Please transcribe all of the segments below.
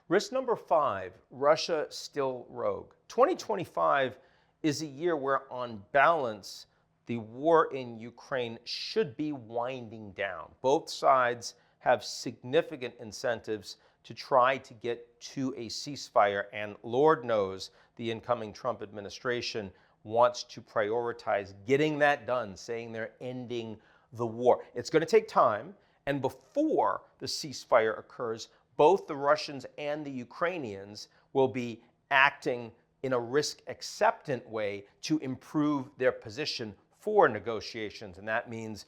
Risk number 5, Russia still rogue. 2025 is a year where, on balance, the war in Ukraine should be winding down. Both sides have significant incentives to try to get to a ceasefire, and Lord knows the incoming Trump administration wants to prioritize getting that done, saying they're ending the war. It's going to take time, and before the ceasefire occurs, both the Russians and the Ukrainians will be acting in a risk-acceptant way to improve their position for negotiations. And that means,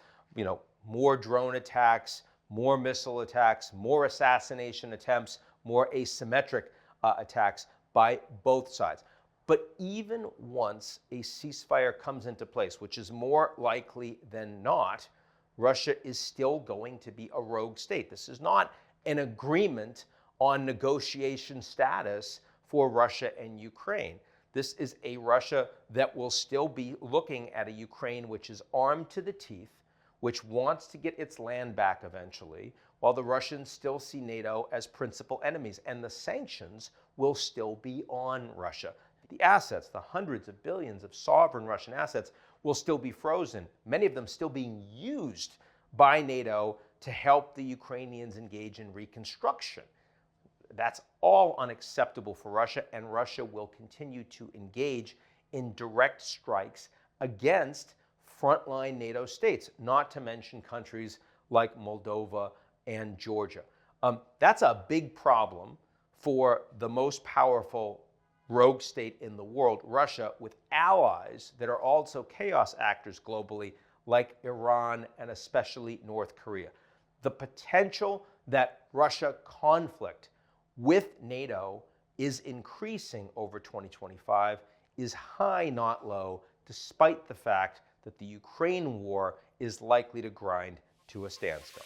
more drone attacks, more missile attacks, more assassination attempts, more asymmetric attacks by both sides. But even once a ceasefire comes into place, which is more likely than not, Russia is still going to be a rogue state. This is not an agreement on negotiation status for Russia and Ukraine. This is a Russia that will still be looking at a Ukraine which is armed to the teeth, which wants to get its land back eventually, while the Russians still see NATO as principal enemies, and the sanctions will still be on Russia. The assets, the hundreds of billions of sovereign Russian assets, will still be frozen, many of them still being used by NATO to help the Ukrainians engage in reconstruction. That's all unacceptable for Russia, and Russia will continue to engage in direct strikes against frontline NATO states, not to mention countries like Moldova and Georgia. That's a big problem for the most powerful rogue state in the world, Russia, with allies that are also chaos actors globally, like Iran and especially North Korea. The potential that Russia conflict with NATO is increasing over 2025 is high, not low, despite the fact that the Ukraine war is likely to grind to a standstill.